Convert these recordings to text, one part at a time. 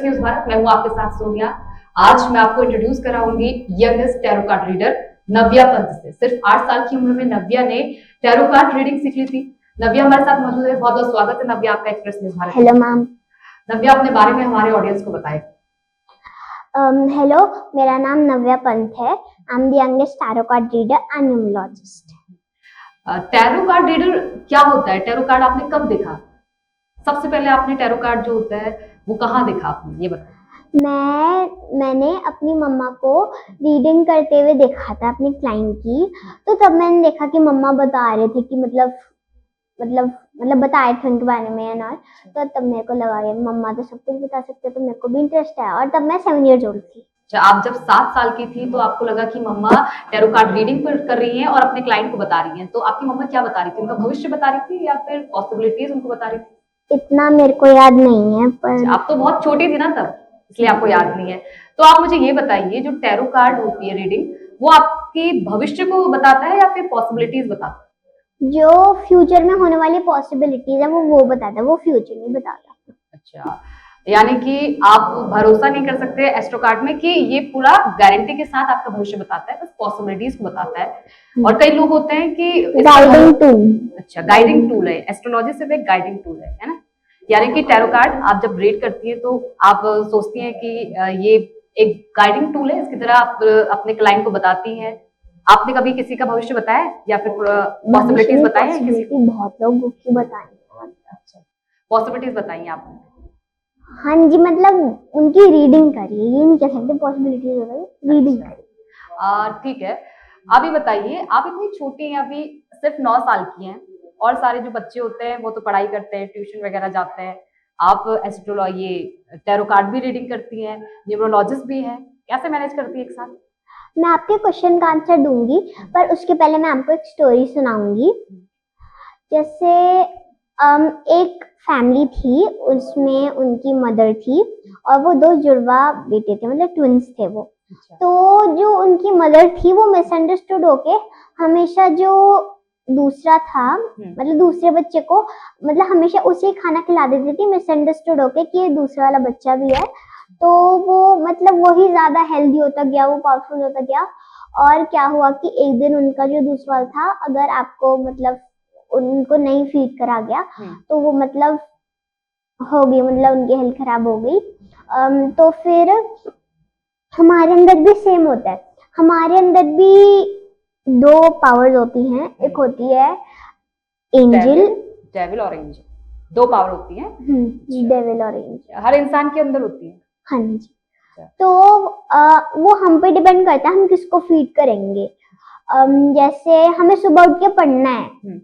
News Bharat. मैं हूँ आपके साथ सोनिया। आज मैं आपको इंट्रोड्यूस कराऊंगी youngest tarot card reader Navya Pant से। सिर्फ 8 साल की उम्र में नव्या ने टैरो कार्ड रीडिंग सीख ली थी। नव्या हमारे साथ मौजूद है। बहुत बहुत स्वागत है नव्या आपका Express News Bharat. Hello ma'am. Navya अपने बारे में हमारे ऑडियंस को बताएं। हेलो, मेरा नाम नव्या पंत है। I am the youngest tarot card reader and numerologist. Tarot card reader क्या होता है? टैरो कार्ड आपने कब देखा? सबसे पहले आपने टैरो कार्ड जो होता है वो कहाँ देखा आपने, ये बताएं। मैंने अपनी मम्मा को रीडिंग करते हुए देखा था अपनी क्लाइंट की। तो तब मैंने देखा कि मम्मा बता रहे थे कि मतलब बता रहे थे उनके बारे में एंड ऑल। तो तब मेरे को लगा ये मम्मा तो सब कुछ बता सकते हैं, तो मेरे को भी इंटरेस्ट है। और तब मैं 7 इयर्स ओल्ड थी। आप जब 7 साल की थी तो आपको लगा कि मम्मा टैरो कार्ड रीडिंग कर रही हैं और अपने क्लाइंट को बता रही हैं। तो आपकी मम्मा क्या बता रही थी? उनका भविष्य बता रही थी या फिर पॉसिबिलिटीज उनको बता रही थी? इतना मेरे को याद नहीं है, पर आप तो बहुत छोटी थी ना तब, इसलिए आपको याद नहीं है। तो आप मुझे ये बताइए, जो टैरो कार्ड होती है रीडिंग, वो आपके भविष्य को बताता है या फिर पॉसिबिलिटीज बताता है? जो फ्यूचर में होने वाली पॉसिबिलिटीज है वो बताता है, वो फ्यूचर नहीं बताता। अच्छा, यानी कि आप भरोसा नहीं कर सकते एस्ट्रो कार्ड में कि ये पूरा गारंटी के साथ आपका भविष्य बताता है, बस पॉसिबिलिटीज को बताता है। और कई लोग होते हैं कि गाइडिंग टूल। अच्छा, गाइडिंग टूल है। एस्ट्रोलॉजी सिर्फ एक गाइडिंग टूल है ना? यानी कि टैरो कार्ड आप जब रीड करती है तो आप सोचती हैं कि ये एक गाइडिंग टूल है, इसकी तरह आप अपने क्लाइंट को बताती हैं। आपने कभी किसी का भविष्य बताया या फिर पॉसिबिलिटीज बताई है? किसी को बहुत लोगों की बताई। अच्छा, पॉसिबिलिटीज बताई आपने? हाँ जी, मतलब उनकी रीडिंग करिए, ये नहीं कह सकते पॉसिबिलिटीज हो गई, रीडिंग करिए। ठीक है। अभी बताइए, आप इतनी छोटी हैं, अभी सिर्फ 9 साल की हैं, और सारे जो बच्चे होते हैं वो तो पढ़ाई करते हैं, ट्यूशन वगैरह जाते हैं। आप एस्ट्रोलॉजी, टैरो कार्ड भी रीडिंग करती हैं, न्यूमरोलॉजिस्ट भी हैं, कैसे मैनेज करती है एक साथ? मैं आपके क्वेश्चन का आंसर दूंगी, पर उसके पहले मैं आपको एक स्टोरी सुनाऊंगी। जैसे एक फैमिली थी, उसमें उनकी मदर थी और वो 2 जुड़वा बेटे थे, मतलब ट्विंस थे वो। तो जो उनकी मदर थी वो मिसअंडरस्टूड होके हमेशा जो दूसरा था, मतलब दूसरे बच्चे को, मतलब हमेशा उसे खाना खिला देती थी, मिसअंडरस्टूड होके कि ये दूसरा वाला बच्चा भी है। तो वो मतलब वही ज्यादा हेल्दी होता गया, वो पावरफुल होता गया। और क्या हुआ कि एक दिन उनका जो दूसरा वाला था, अगर आपको मतलब उनको नहीं फीड करा गया तो वो मतलब हो गई, मतलब उनकी हेल्थ खराब हो गई। तो फिर हमारे अंदर भी सेम होता है। हमारे अंदर भी 2 पावर्स होती हैं। एक होती है एंजल, डेविल और एंजल, 2 पावर होती हैं। डेविल और एंजल हर इंसान के अंदर होती है। हाँ जी। तो वो हम पे डिपेंड करता है हम किसको फीड करेंगे। जैसे हमें सुबह उठ के पढ़ना है,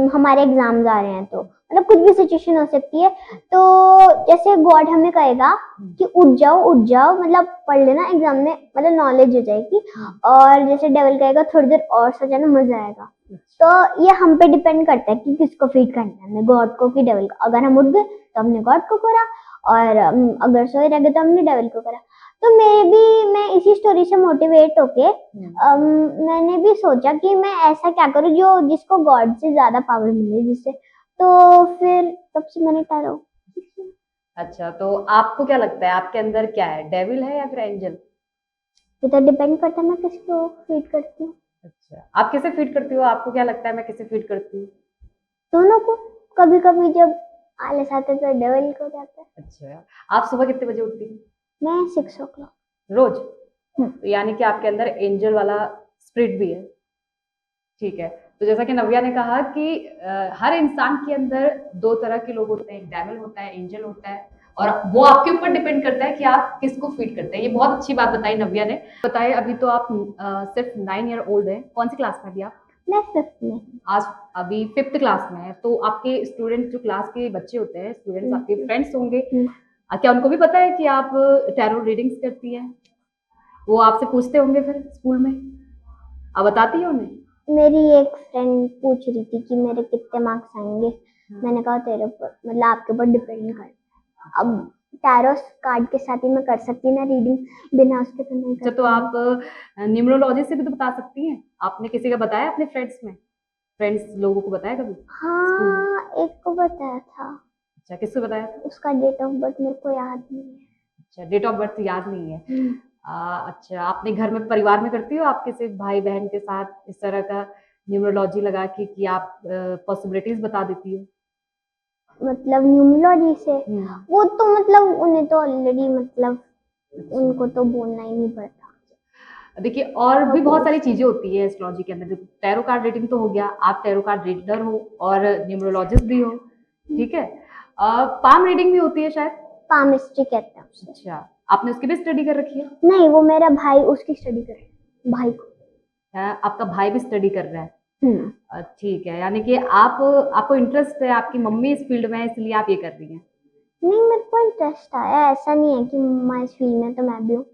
हमारे एग्जाम्स आ रहे हैं, तो मतलब कुछ भी सिचुएशन हो सकती है। तो जैसे गॉड हमें कहेगा कि उठ जाओ, मतलब पढ़ लेना, एग्जाम में मतलब नॉलेज हो जाएगी। और जैसे डेविल कहेगा थोड़ी देर और सो जाना, मजा आएगा। तो ये हम पे डिपेंड करता है कि किसको फीड करना है, गॉड को कि डेविल को। अगर हम उठ गए तो हमने गॉड को करा, और अगर सोए रह गए तो हमने डेविल को करा। तो मैं इसी स्टोरी से मोटिवेट होके मैंने भी सोचा कि मैं ऐसा क्या करूं जो जिसको गॉड से ज्यादा पावर मिले, जिससे। तो फिर तब से मैंने टैरो। अच्छा, तो आपको क्या लगता है आपके अंदर क्या है, डेविल है या फिर एंजल? ये तो डिपेंड करता है मैं किसको फीड करती हूँ। अच्छा, आप किसे फीड करती हो? आपको क्या लगता है मैं किसे फीड करती हूँ? दोनों को। कभी कभी जब आलस आते तो डेविल को जाता है। अच्छा, आप सुबह कितने बजे उठती हैं? मैं 6 o'clock रोज? तो यानी कि आपके अंदर एंजल वाला स्पिरिट भी है। ठीक है। तो जैसा कि नव्या ने कहा कि हर इंसान के अंदर 2 तरह के लोग होते हैं, एक डेविल होता है, एंजल होता है, और वो आपके ऊपर डिपेंड करता है कि आप किसको फीड करते हैं। ये बहुत अच्छी बात बताई नव्या ने। बताइए, अभी तो आप सिर्फ 9 ईयर ओल्ड है। कौन सी क्लास में अभी आप? मैं 5th में। आज अभी 5th क्लास में है। तो आपके स्टूडेंट, जो क्लास के बच्चे होते हैं, स्टूडेंट्स आपके फ्रेंड्स होंगे, क्या उनको भी पता है कि आप टैरो रीडिंग्स करती हैं? वो आपसे पूछते होंगे फिर स्कूल में, आप बताती है उन्हें? मेरी एक फ्रेंड पूछ रही थी कि मेरे कितने मार्क्स आएंगे। मैंने कहा तेरे ऊपर, मतलब आपके ऊपर डिपेंड कर। अब टैरो कार्ड के साथ ही मैं कर सकती ना रीडिंग, बिना उसके तो नहीं कर। तो आप न्यूमरोलॉजी से भी तो बता सकती हैं। आपने किसी का बताया अपने फ्रेंड्स लोगों को बताया कभी? हाँ, एक को बताया था। अच्छा, किसको बताया था? उसका डेट ऑफ बर्थ मेरे को याद नहीं है। अच्छा, डेट ऑफ बर्थ याद नहीं है। अच्छा, आपने घर में परिवार में करती हो आप किसी भाई बहन के साथ इस तरह का न्यूमरोलॉजी लगा के कि आप पॉसिबिलिटीज बता देती हो? मतलब न्यूमरोलॉजी से हम्म, वो तो मतलब उन्हें तो ऑलरेडी मतलब उनको तो बोलना ही नहीं पड़ता। देखिए और वो भी बहुत सारी पूछते चीजें होती है एस्ट्रोलॉजी के अंदर। टैरो कार्ड रीडिंग तो हो गया, आप टैरो कार्ड रीडर हो और न्यूमरोलॉजिस्ट भी हो, ठीक है। पाम रीडिंग भी होती है शायद। पामिस्ट्री कहते हैं उसे। अच्छा, आपने उसकी भी स्टडी कर रखी है? नहीं, वो मेरा भाई उसकी स्टडी कर रहा है, भाई को। आपका भाई भी स्टडी कर रहा है? हम्म। ठीक है, यानी कि आप आपको इंटरेस्ट है, आपकी मम्मी इस फील्ड में है इसलिए आप ये कर रही हैं। नहीं, मेरे को इंटरेस्ट आया, ऐसा नहीं है कि मम्मा इस फील्ड में तो मैं भी हूँ।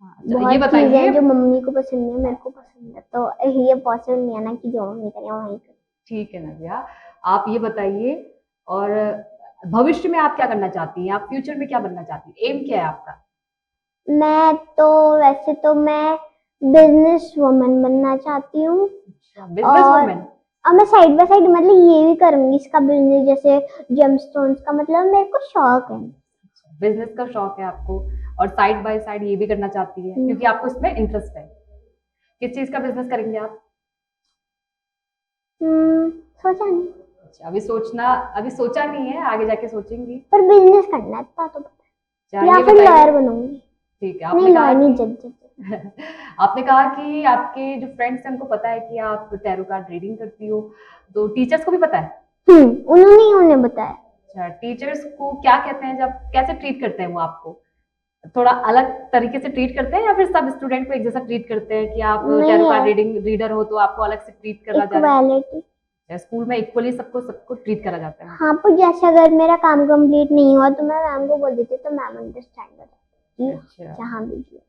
हाँ, ये बहुत चीजें बताइए। हैं जो मम्मी को पसंद है मेरे को पसंद है, तो ये पॉसिबल नहीं है ना कि जो मम्मी करे वही करे। ठीक है नव्या, आप ये बताइए, और भविष्य में आप क्या करना चाहती हैं? आप फ्यूचर में क्या बनना चाहती हैं? एम क्या है आपका? मैं तो वैसे तो मैं बिजनेस वुमन बनना चाहती हूँ। बिजनेस और वुमेन? अब मैं साइड बाय साइड मतलब ये भी करूंगी इसका बिजनेस, जैसे जेमस्टोन्स का, मतलब मेरे को शौक है। बिजनेस का शौक है आपको, और साइड बाय साइड ये भी करना चाहती है क्योंकि आपको इसमें इंटरेस्ट है। किस चीज का बिजनेस करेंगे आप? सोचा नहीं, अच्छा, अभी सोचा नहीं है, आगे जाके सोचेंगी। पर बिजनेस करना है इतना तो पता अच्छा, है। या ये फिर बताइए। लॉयर बनूंगी। ठीक है, नहीं, आपने कहा लॉयर नहीं, कि जज जज। आपने कहा कि आपके जो फ्रेंड्स हैं उनको पता है कि आप टैरो कार्ड रीडिंग करती हो, तो टीचर्स को भी पता है? उन्होंने ही उन्हें बताया। अच्छा, टीचर्स को क्या कहते हैं, जब कैसे ट्रीट करते हैं वो आपको? थोड़ा अलग तरीके से ट्रीट करते हैं या फिर सब स्टूडेंट को एक जैसा ट्रीट करते हैं कि आप नहीं टैरो कार्ड है, रीडिंग रीडर हो तो आपको अलग से ट्रीट करा जा रहा इक्वालिटी। है? स्कूल में इक्वली सबको सबको ट्रीट करा जाता है? हाँ, पर जैसे अगर मेरा काम कंप्लीट नहीं हुआ तो मैं मैम को बोल देती, तो मैम अंडरस्टैंड कर जाती है अच्छा, जहाँ भी किया।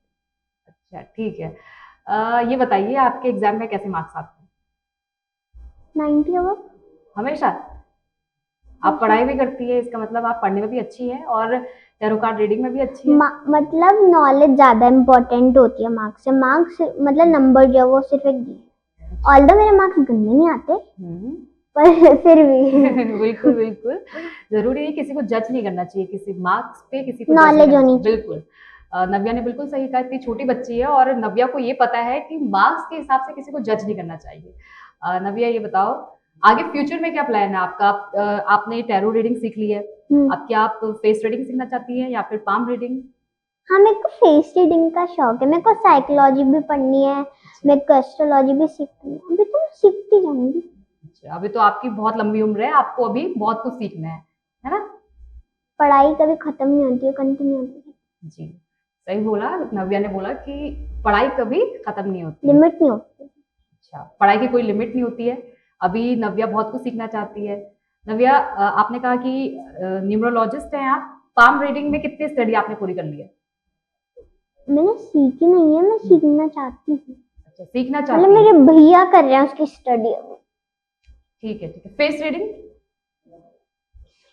अच्छा, ठीक है। ये बताइए, आपके एग्जाम में कैसे मार्क्स आते हैं? 90 अब। हमेशा? आप पढ़ाई भी करती है, इसका मतलब आप पढ़ने में भी अच्छी हैं और टैरो कार्ड रीडिंग में भी अच्छी है। मतलब नॉलेज ज्यादा इम्पोर्टेंट होती है मार्क्स से। मार्क्स मतलब नंबर जो है वो सिर्फ एक गेम। ऑल्दो मेरे मार्क्स गंदे नहीं आते, पर फिर भी बिल्कुल बिल्कुल, जरूरी है किसी को जज नहीं करना चाहिए, किसी मार्क्स पे किसी को जज नहीं नॉलेज करना होनी चाहिए। बिल्कुल, नव्या ने बिल्कुल सही कहा, इतनी छोटी बच्ची है और नव्या को ये पता है कि मार्क्स के हिसाब से किसी को जज नहीं करना चाहिए। नव्या ये बताओ, आगे फ्यूचर में क्या प्लान है आपका? आपने टैरो रीडिंग सीख ली है, अब क्या आप फेस रीडिंग सीखना चाहती हैं या फिर पाम रीडिंग? हाँ, मेरे को फेस रीडिंग का शौक है, मेरे को साइकोलॉजी भी पढ़नी है, मेरे को एस्ट्रोलॉजी भी सीखनी है। अभी तो मैं सीखती जाऊंगी। अच्छा, अभी तो आपकी बहुत लंबी उम्र है, आपको अभी बहुत कुछ सीखना है ना? पढ़ाई कभी खत्म नहीं होती है, कंटिन्यू होती है। जी, सही बोला, नव्या ने बोला कि पढ़ाई कभी खत्म नहीं होती। लिमिट नहीं होती। अच्छा, पढ़ाई की कोई लिमिट नहीं होती है। अभी नव्या बहुत कुछ सीखना चाहती है। नव्या, आपने कहा कि न्यूमरोलॉजिस्ट हैं आप, पाम रीडिंग में कितनी स्टडी आपने पूरी कर ली है? मैंने सीखी नहीं है, मैं सीखना चाहती हूँ। अच्छा, सीखना मतलब चाहती मेरे हैं। भैया कर रहे हैं उसकी स्टडी। ठीक है, ठीक है। Face reading?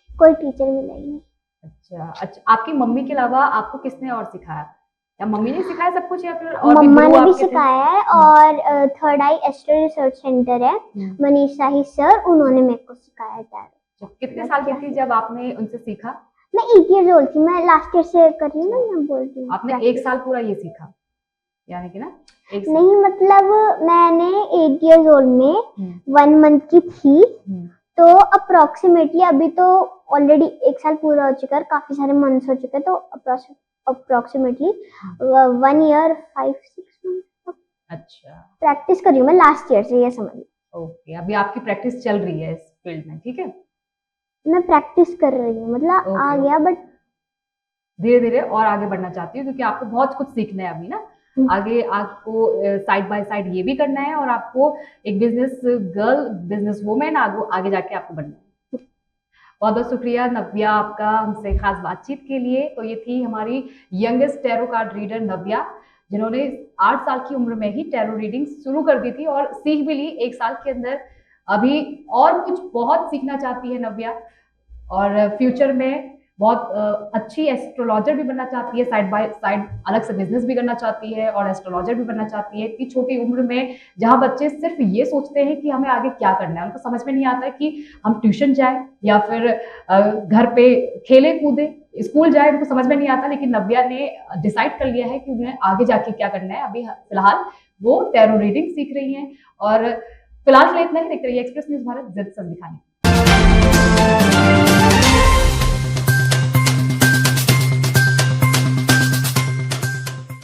कोई टीचर मिला ही नहीं। अच्छा अच्छा, आपकी मम्मी के अलावा आपको किसने और सिखाया? या मम्मी ने सिखाया सब कुछ या फिर और भी मम्मा गुरु ने भी आपके थे? सिखाया है, और थर्ड आई एस्ट्रो रिसर्च सेंटर है, मनीष शाही सर, उन्होंने मेरे को सिखाया है। अच्छा, कितने साल की थी जब आपने उनसे सीखा? मैं 8 ईयर ओल्ड थी, मैं लास्ट ईयर से कर रही हूँ ना, मैं बोल रही हूँ। आपने 1 साल पूरा ये सीखा, यानी कि ना 1 साल? नहीं, मतलब मैंने 8 ईयर ओल्ड में 1 मंथ की थी, तो अप्रोक्सीमेटली अभी तो ऑलरेडी 1 साल पूरा हो चुका है, काफी सारे मंथ्स हो चुके हैं, तो अप्रोक्सीमेटली 1 ईयर 5-6 मंथ अच्छा, प्रैक्टिस कर रही हूँ मैं लास्ट ईयर से, ये समझ। ओके, अभी आपकी प्रैक्टिस चल रही है इस फील्ड में, ठीक है। मैं प्रैक्टिस कर रही हूँ, मतलब आ गया, बट धीरे धीरे और आगे बढ़ना चाहती हूँ क्योंकि आपको बहुत कुछ सीखना है अभी ना। आगे आपको साइड बाय साइड ये भी करना है और आपको एक बिजनेस गर्ल, बिजनेस वुमेन आगे जाके आपको बनना है। बहुत बहुत शुक्रिया नव्या आपका हमसे खास बातचीत के लिए। तो ये थी हमारी यंगेस्ट टैरो कार्ड रीडर नव्या, जिन्होंने 8 साल की उम्र में ही टैरो रीडिंग शुरू कर दी थी और सीख भी ली 1 साल के अंदर। अभी और कुछ बहुत सीखना चाहती है नव्या, और फ्यूचर में बहुत अच्छी एस्ट्रोलॉजर भी बनना चाहती है, साइड बाय साइड अलग से बिजनेस भी करना चाहती है और एस्ट्रोलॉजर भी बनना चाहती है। इतनी छोटी उम्र में जहाँ बच्चे सिर्फ ये सोचते हैं कि हमें आगे क्या करना है, उनको समझ में नहीं आता है कि हम ट्यूशन जाए या फिर घर पे खेले कूदे, स्कूल जाए, उनको समझ में नहीं आता। लेकिन नव्या ने डिसाइड कर लिया है कि उन्हें आगे जाके क्या करना है। अभी फिलहाल वो टैरो रीडिंग सीख रही हैं और फिलहाल के लिए इतना ही। देखते रहिए एक्सप्रेस न्यूज भारत, जिद सच दिखाने।